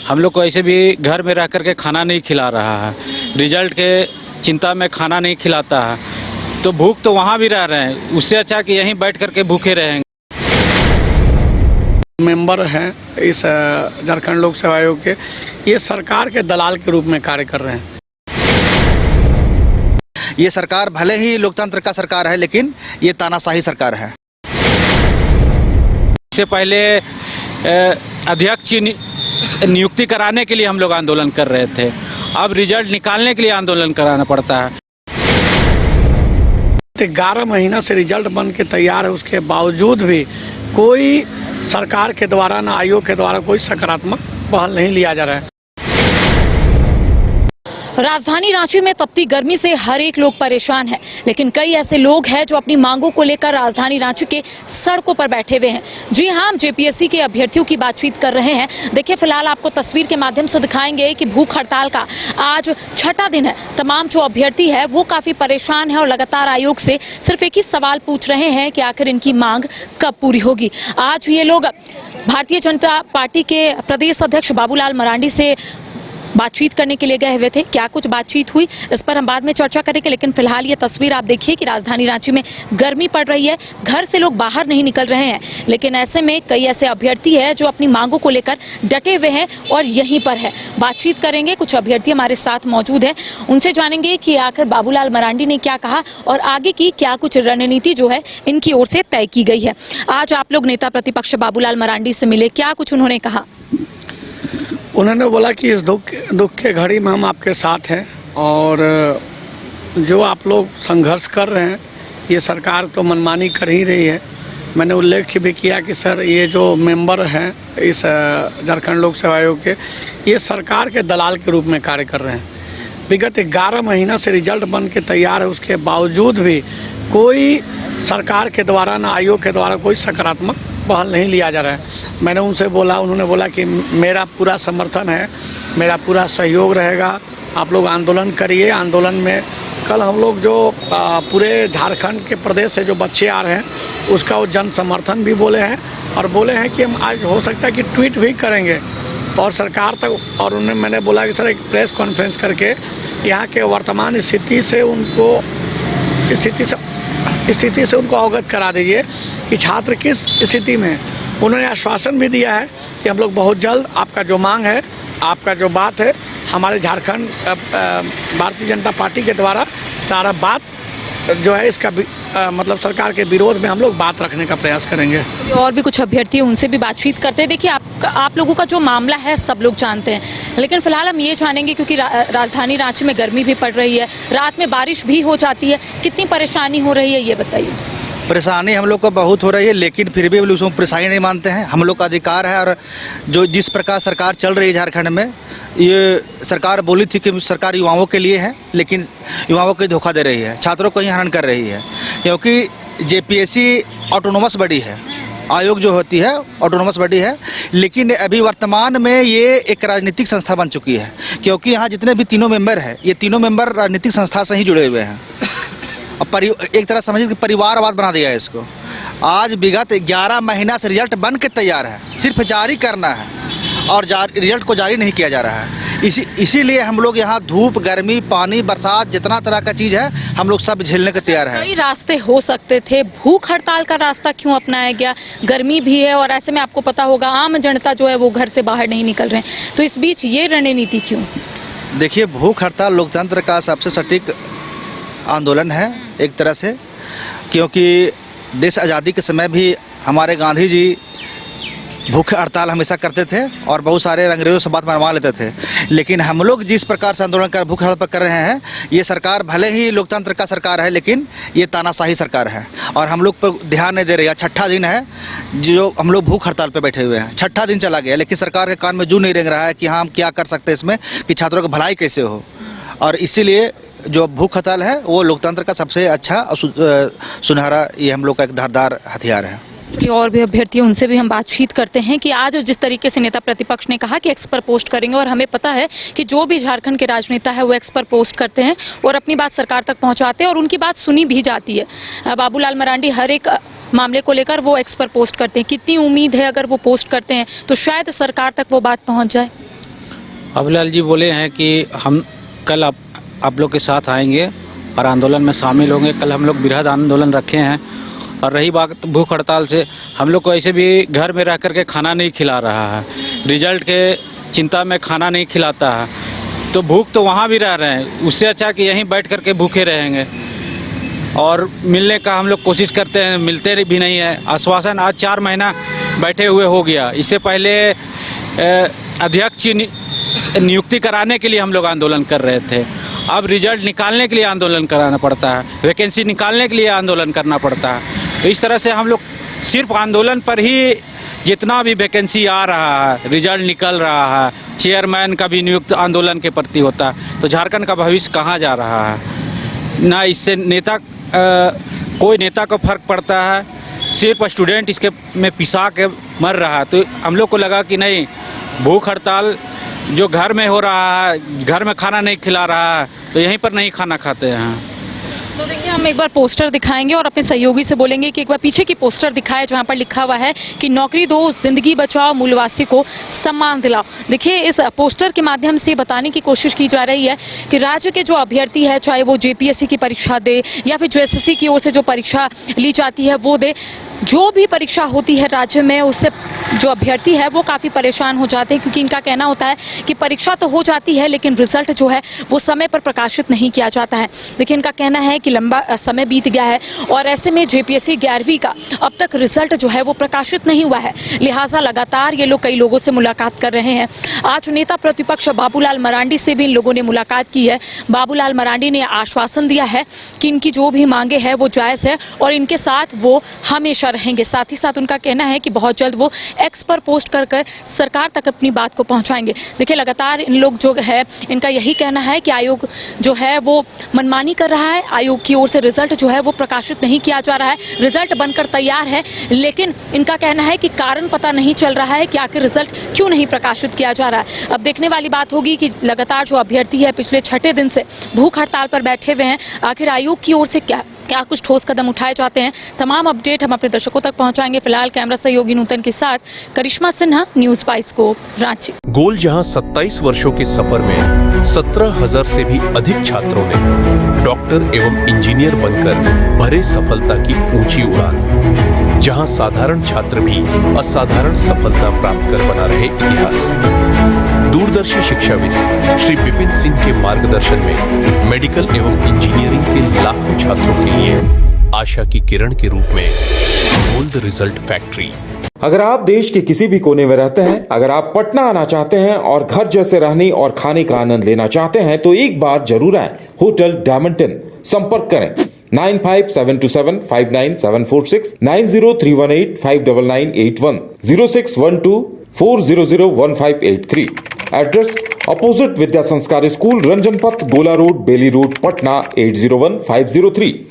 हम लोग को ऐसे भी घर में रह करके खाना नहीं खिला रहा है, रिजल्ट के चिंता में खाना नहीं खिलाता है, तो भूख तो वहाँ भी रह रहे हैं, उससे अच्छा कि यहीं बैठ करके भूखे रहेंगे। मेंबर हैं इस झारखंड लोक सेवा आयोग के, ये सरकार के दलाल के रूप में कार्य कर रहे हैं। ये सरकार भले ही लोकतंत्र का सरकार है, लेकिन ये तानाशाही सरकार है। इससे पहले अध्यक्ष की नियुक्ति कराने के लिए हम लोग आंदोलन कर रहे थे, अब रिजल्ट निकालने के लिए आंदोलन कराना पड़ता है। 11 महीना से रिजल्ट बन के तैयार है, उसके बावजूद भी कोई सरकार के द्वारा ना आयोग के द्वारा कोई सकारात्मक पहल नहीं लिया जा रहा है। राजधानी रांची में तपती गर्मी से हर एक लोग परेशान है, लेकिन कई ऐसे लोग हैं जो अपनी मांगों को लेकर राजधानी रांची के सड़कों पर बैठे हुए हैं। जी हाँ, हम जेपीएससी के अभ्यर्थियों की बातचीत कर रहे हैं। देखिए, फिलहाल आपको तस्वीर के माध्यम से दिखाएंगे कि भूख हड़ताल का आज छठा दिन है। तमाम जो अभ्यर्थी है वो काफ़ी परेशान है और लगातार आयोग से सिर्फ एक ही सवाल पूछ रहे हैं कि आखिर इनकी मांग कब पूरी होगी। आज ये लोग भारतीय जनता पार्टी के प्रदेश अध्यक्ष बाबूलाल मरांडी से बातचीत करने के लिए गए हुए थे। क्या कुछ बातचीत हुई इस पर हम बाद में चर्चा करेंगे, लेकिन फिलहाल ये तस्वीर आप देखिए कि राजधानी रांची में गर्मी पड़ रही है, घर से लोग बाहर नहीं निकल रहे हैं, लेकिन ऐसे में कई ऐसे अभ्यर्थी हैं जो अपनी मांगों को लेकर डटे हुए हैं और यहीं पर है। बातचीत करेंगे, कुछ अभ्यर्थी हमारे साथ मौजूद हैं, उनसे जानेंगे कि आखिर बाबूलाल मरांडी ने क्या कहा और आगे की क्या कुछ रणनीति जो है इनकी ओर से तय की गई है। आज आप लोग नेता प्रतिपक्ष बाबूलाल मरांडी से मिले, क्या कुछ उन्होंने कहा? उन्होंने बोला कि इस दुख के घड़ी में हम आपके साथ हैं और जो आप लोग संघर्ष कर रहे हैं ये सरकार तो मनमानी कर ही रही है। मैंने उल्लेख भी किया कि सर, ये जो मेंबर हैं इस झारखंड लोक सेवा आयोग के, ये सरकार के दलाल के रूप में कार्य कर रहे हैं। विगत 11 महीना से रिजल्ट बन के तैयार है, उसके बावजूद भी कोई सरकार के द्वारा ना आयोग के द्वारा कोई सकारात्मक पहल नहीं लिया जा रहा है। मैंने उनसे बोला, उन्होंने बोला कि मेरा पूरा समर्थन है, मेरा पूरा सहयोग रहेगा, आप लोग आंदोलन करिए। आंदोलन में कल हम लोग जो पूरे झारखंड के प्रदेश से जो बच्चे आ रहे हैं उसका वो जन समर्थन भी बोले हैं और बोले हैं कि हम आज हो सकता है कि ट्वीट भी करेंगे और सरकार तक। और उन्हें मैंने बोला कि सर, एक प्रेस कॉन्फ्रेंस करके यहाँ के वर्तमान स्थिति से उनको अवगत करा दीजिए कि छात्र किस स्थिति में। उन्होंने आश्वासन भी दिया है कि हम लोग बहुत जल्द आपका जो मांग है, आपका जो बात है, हमारे झारखंड भारतीय जनता पार्टी के द्वारा सारा बात जो है इसका मतलब सरकार के विरोध में हम लोग बात रखने का प्रयास करेंगे। और भी कुछ अभ्यर्थी हैं, उनसे भी बातचीत करते हैं। देखिए, आप लोगों का जो मामला है सब लोग जानते हैं, लेकिन फिलहाल हम ये जानेंगे क्योंकि राजधानी रांची में गर्मी भी पड़ रही है, रात में बारिश भी हो जाती है, कितनी परेशानी हो रही है ये बताइए। परेशानी हम लोग को बहुत हो रही है, लेकिन फिर भी उसमें परेशानी नहीं मानते हैं। हम लोग का अधिकार है और जो जिस प्रकार सरकार चल रही है झारखंड में, ये सरकार बोली थी कि सरकार युवाओं के लिए है, लेकिन युवाओं को धोखा दे रही है, छात्रों को ही हनन कर रही है। क्योंकि जेपीएससी ऑटोनोमस बॉडी है, आयोग जो होती है ऑटोनोमस बॉडी है, लेकिन अभी वर्तमान में ये एक राजनीतिक संस्था बन चुकी है। क्योंकि यहाँ जितने भी तीनों मेंबर हैं, ये तीनों मेंबर राजनीतिक संस्था से ही जुड़े हुए हैं। अब एक तरह समझिए कि परिवारवाद बना दिया है इसको। आज विगत 11 महीना से रिजल्ट बन के तैयार है, सिर्फ जारी करना है और रिजल्ट को जारी नहीं किया जा रहा है। इसीलिए हम लोग यहाँ धूप, गर्मी, पानी, बरसात, जितना तरह का चीज़ है हम लोग सब झेलने को तैयार है। कई रास्ते हो सकते थे, भूख हड़ताल का रास्ता क्यों अपनाया गया? गर्मी भी है और ऐसे में आपको पता होगा आम जनता जो है वो घर से बाहर नहीं निकल रहे हैं, तो इस बीच ये रणनीति क्यों? देखिए, भूख हड़ताल लोकतंत्र का सबसे सटीक आंदोलन है एक तरह से, क्योंकि देश आज़ादी के समय भी हमारे गांधी जी भूख हड़ताल हमेशा करते थे और बहुत सारे अंग्रेज़ों से बात मनवा लेते थे। लेकिन हम लोग जिस प्रकार से आंदोलन कर भूख हड़ताल कर रहे हैं, ये सरकार भले ही लोकतंत्र का सरकार है, लेकिन ये तानाशाही सरकार है और हम लोग पर ध्यान नहीं दे रही है। छठा दिन है जो हम लोग भूख हड़ताल पर बैठे हुए हैं, छठा दिन चला गया, लेकिन सरकार के कान में जू नहीं रेंग रहा है कि हाँ हम क्या कर सकते हैं इसमें कि छात्रों की भलाई कैसे हो। और इसीलिए जो भूख हड़ताल है वो लोकतंत्र का सबसे अच्छा सुनहरा, ये हम लोग का एक धारदार हथियार है। और भी अभ्यर्थी, उनसे भी हम बातचीत करते हैं कि आज जिस तरीके से नेता प्रतिपक्ष ने कहा कि एक्स पर पोस्ट करेंगे, और हमें पता है कि जो भी झारखंड के राजनेता है वो एक्स पर पोस्ट करते हैं और अपनी बात सरकार तक पहुंचाते हैं और उनकी बात सुनी भी जाती है। बाबूलाल मरांडी हर एक मामले को लेकर वो एक्स पर पोस्ट करते हैं। कितनी उम्मीद है अगर वो पोस्ट करते हैं तो शायद सरकार तक वो बात पहुँच जाए? अभिलाल जी बोले हैं कि हम कल आप लोग के साथ आएंगे और आंदोलन में शामिल होंगे। कल हम लोग बृहद आंदोलन रखे हैं। और रही बात भूख हड़ताल से, हम लोग को ऐसे भी घर में रह कर के खाना नहीं खिला रहा है, रिजल्ट के चिंता में खाना नहीं खिलाता है, तो भूख तो वहाँ भी रह रहे हैं। उससे अच्छा कि यहीं बैठ कर के भूखे रहेंगे। और मिलने का हम लोग कोशिश करते हैं, मिलते भी नहीं है। आश्वासन आज 4 महीना बैठे हुए हो गया। इससे पहले अध्यक्ष की नियुक्ति कराने के लिए हम लोग आंदोलन कर रहे थे। अब रिजल्ट निकालने के लिए आंदोलन कराना पड़ता है, वैकेंसी निकालने के लिए आंदोलन करना पड़ता है। तो इस तरह से हम लोग सिर्फ आंदोलन पर ही, जितना भी वैकेंसी आ रहा है, रिजल्ट निकल रहा है, चेयरमैन का भी नियुक्त आंदोलन के प्रति होता है, तो झारखंड का भविष्य कहाँ जा रहा है। ना इससे कोई नेता को फर्क पड़ता है, सिर्फ स्टूडेंट इसके में पिसा के मर रहा है। तो हम लोग को लगा कि नहीं, भूख हड़ताल जो घर में हो रहा है, घर में खाना नहीं खिला रहा है, तो यहीं पर नहीं खाना खाते हैं। तो देखिए, हम एक बार पोस्टर दिखाएंगे और अपने सहयोगी से बोलेंगे कि एक बार पीछे की पोस्टर दिखाए जहां पर लिखा हुआ है कि नौकरी दो, जिंदगी बचाओ, मूलवासी को सम्मान दिलाओ। देखिए, इस पोस्टर के माध्यम से बताने की कोशिश की जा रही है कि राज्य के जो अभ्यर्थी है, चाहे वो जेपीएससी की परीक्षा दे या फिर जो एसएससी की ओर से जो परीक्षा ली जाती है वो दे, जो भी परीक्षा होती है राज्य में, उससे जो अभ्यर्थी है वो काफ़ी परेशान हो जाते हैं, क्योंकि इनका कहना होता है कि परीक्षा तो हो जाती है लेकिन रिजल्ट जो है वो समय पर प्रकाशित नहीं किया जाता है। लेकिन इनका कहना है कि लंबा समय बीत गया है और ऐसे में जेपीएससी 11वीं का अब तक रिजल्ट जो है वो प्रकाशित नहीं हुआ है। लिहाजा लगातार ये लोग कई लोगों से मुलाकात कर रहे हैं। आज नेता प्रतिपक्ष बाबूलाल मरांडी से भी इन लोगों ने मुलाकात की है। बाबूलाल मरांडी ने आश्वासन दिया है कि इनकी जो भी मांगे है वो जायज़ है और इनके साथ वो हमेशा रहेंगे। साथ ही साथ उनका कहना है कि बहुत जल्द वो एक्स पर पोस्ट कर सरकार तक अपनी बात को पहुंचाएंगे। देखिए, लगातार इन लोग जो है, इनका यही कहना है कि आयोग जो है वो मनमानी कर रहा है। आयोग की ओर से रिजल्ट जो है वो प्रकाशित नहीं किया जा रहा है। रिजल्ट बनकर तैयार है, लेकिन इनका कहना है कि कारण पता नहीं चल रहा है कि आखिर रिजल्ट क्यों नहीं प्रकाशित किया जा रहा है। अब देखने वाली बात होगी कि लगातार जो अभ्यर्थी है पिछले 6ठे दिन से भूख हड़ताल पर बैठे हुए हैं, आखिर आयोग की ओर से क्या कुछ ठोस कदम उठाए जाते हैं। तमाम अपडेट हम अपने दर्शकों तक पहुंचाएंगे। फिलहाल कैमरा सहयोगी नूतन के साथ करिश्मा सिन्हा, न्यूज़ 22 को रांची। गोल जहां 27 वर्षों के सफर में 17,000 से भी अधिक छात्रों ने डॉक्टर एवं इंजीनियर बनकर भरे सफलता की ऊंची उड़ान, जहां साधारण छात्र भी असाधारण सफलता प्राप्त कर बना रहे इतिहास। दूरदर्शी शिक्षाविद श्री विपिन सिंह के मार्गदर्शन में मेडिकल एवं इंजीनियरिंग के लाखों छात्रों के लिए आशा की किरण के रूप में गोल्ड रिजल्ट फैक्ट्री। अगर आप देश के किसी भी कोने में रहते हैं, अगर आप पटना आना चाहते हैं और घर जैसे रहने और खाने का आनंद लेना चाहते हैं, तो एक बार जरूर आए होटल डायमंटन। संपर्क करें 9572759746, 9031859981, 0612400158 एड्रेस अपोजिट विद्या संस्कार स्कूल, रंजन पथ, गोला रोड, बेली रोड, पटना 801503।